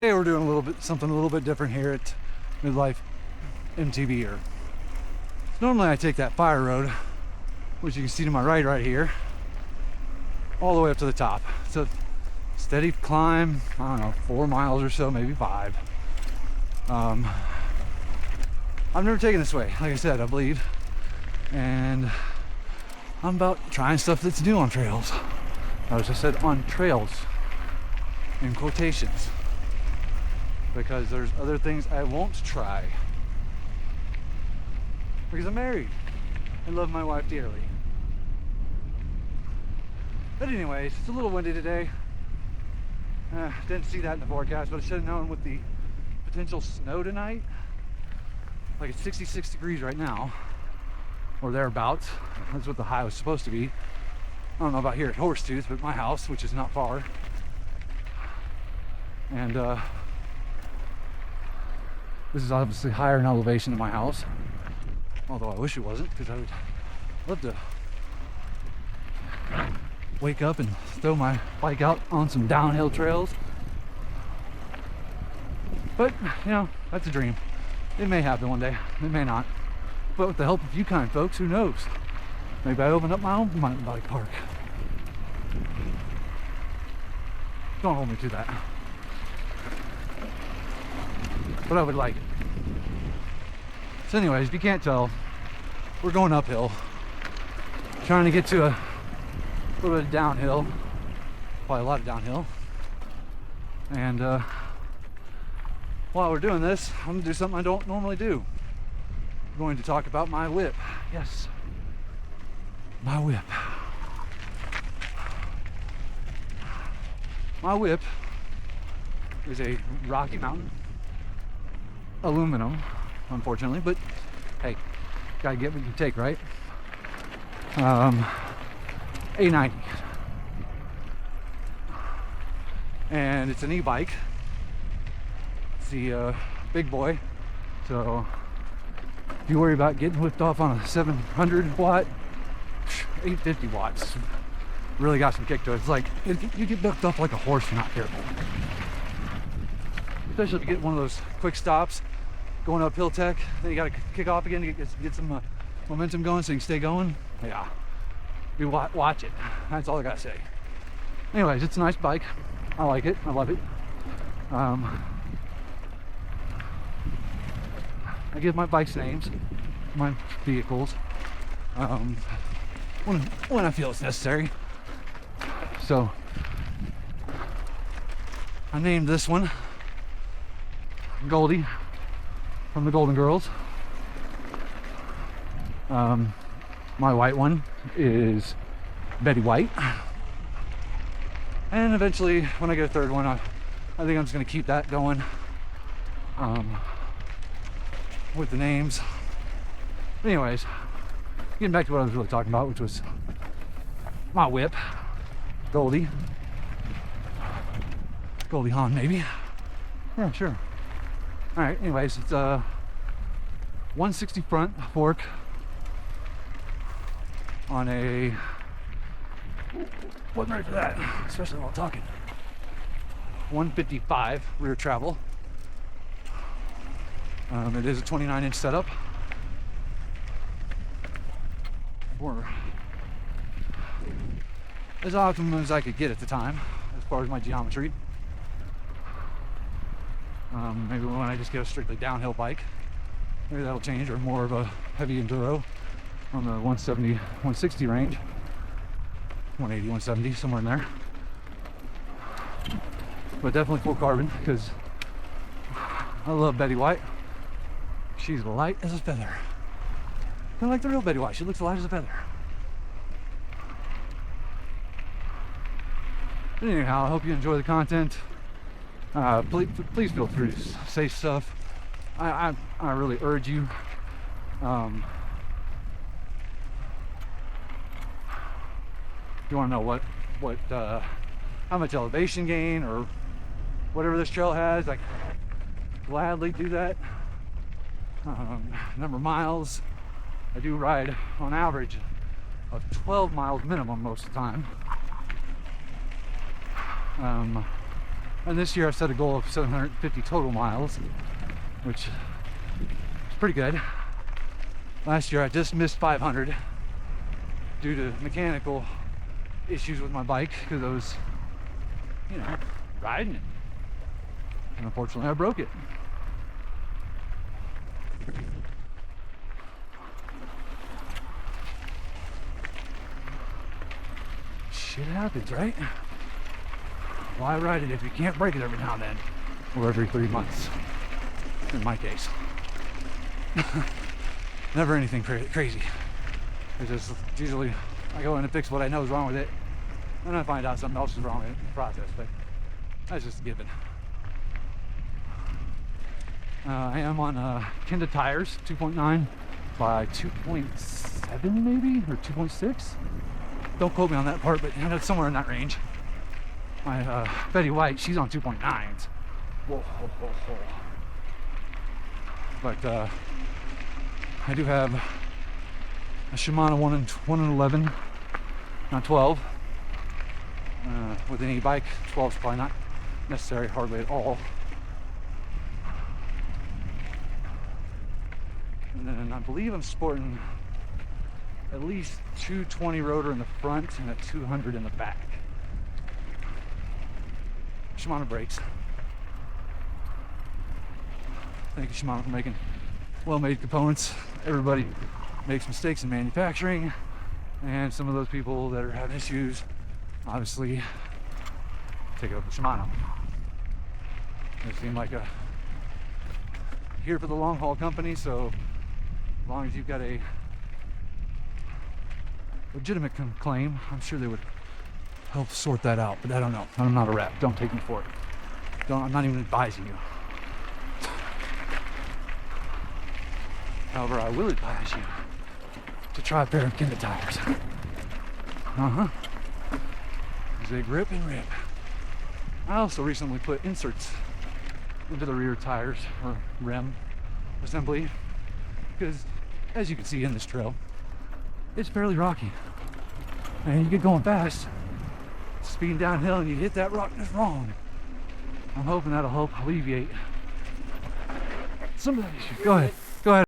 Hey, we're doing something a little bit different here at Midlife MTB'er. Normally I take that fire road, which you can see to my right here, all the way up to the top. It's a steady climb, I don't know, 4 miles or so, maybe 5. I've never taken this way, like I said, I believe. And I'm about trying stuff that's new on trails. As I said, on trails, in quotations. Because there's other things I won't try. Because I'm married and love my wife dearly. But anyways, it's a little windy today. Didn't see that in the forecast, but I should have known with the potential snow tonight. Like it's 66 degrees right now, or thereabouts. That's what the high was supposed to be. I don't know about here at Horsetooth, but my house, which is not far. And this is obviously higher in elevation than my house. Although I wish it wasn't, because I would love to wake up and throw my bike out on some downhill trails. But, you know, that's a dream. It may happen one day, it may not. But with the help of you kind folks, who knows? Maybe I open up my own mountain bike park. Don't hold me to that. But I would like it. So anyways, if you can't tell, we're going uphill. Trying to get to a little bit of downhill. Probably a lot of downhill. And while we're doing this, I'm going to do something I don't normally do. I'm going to talk about my whip. Yes. My whip. My whip is a Rocky Mountain aluminum, unfortunately, but hey, gotta get what you take, right? A90, and it's an e-bike. It's the big boy, so if you worry about getting whipped off on a 700 watt, 850 watts really got some kick to it. It's like you get bucked up like a horse if you're not careful. Especially if you get one of those quick stops going uphill tech, then you got to kick off again to get some momentum going so you can stay going. Yeah, you watch it. That's all I gotta say. Anyways, it's a nice bike. I like it. I love it. I give my bikes names, my vehicles, when I feel it's necessary. So I named this one Goldie from the Golden Girls. My white one is Betty White. And eventually, when I get a third one, I think I'm just going to keep that going with the names. Anyways, getting back to what I was really talking about, which was my whip, Goldie Hawn, maybe. Yeah, sure. All right. Anyways, it's a 160 front fork on a. Wasn't ready for that, especially while talking. 155 rear travel. It is a 29-inch setup. Or as optimum as I could get at the time, as far as my geometry. Maybe when I just get a strictly downhill bike, maybe that'll change, or more of a heavy enduro on the 170, 160 range, 180, 170, somewhere in there. But definitely full carbon, because I love Betty White. She's light as a feather. Kind of like the real Betty White. She looks light as a feather. But anyhow, I hope you enjoy the content. Please feel free to say stuff. I really urge you. If you want to know what how much elevation gain or whatever this trail has, I gladly do that. Number of miles. I do ride on average of 12 miles minimum most of the time. And this year I set a goal of 750 total miles, which is pretty good. Last year I just missed 500 due to mechanical issues with my bike because I was, riding it. And unfortunately I broke it. Shit happens, right? Why ride it if you can't break it every now and then? Or every 3 months, in my case. Never anything crazy. It's just usually I go in and fix what I know is wrong with it, and I find out something else is wrong with it in the process, but that's just a given. I am on Kenda tires, 2.9 by 2.7 maybe, or 2.6. Don't quote me on that part, but I know it's somewhere in that range. My Betty White, she's on 2.9s. Whoa, whoa, whoa, whoa. But I do have a Shimano 1 in 11, not 12. With any bike, 12 is probably not necessary hardly at all. And then I believe I'm sporting at least 220 rotor in the front and a 200 in the back. Shimano brakes. Thank you, Shimano, for making well-made components. Everybody makes mistakes in manufacturing, and some of those people that are having issues obviously take it up with Shimano. They seem like a here for the long haul company, so as long as you've got a legitimate claim, I'm sure they would help sort that out, but I don't know. I'm not a rep. Don't take me for it. I'm not even advising you. However, I will advise you to try a pair of Kenda tires. Because they grip and rip. I also recently put inserts into the rear tires or rim assembly because, as you can see in this trail, it's fairly rocky. And you get going fast, speeding downhill, and you hit that rock that's wrong. I'm hoping that'll help alleviate some of that issue. Go ahead.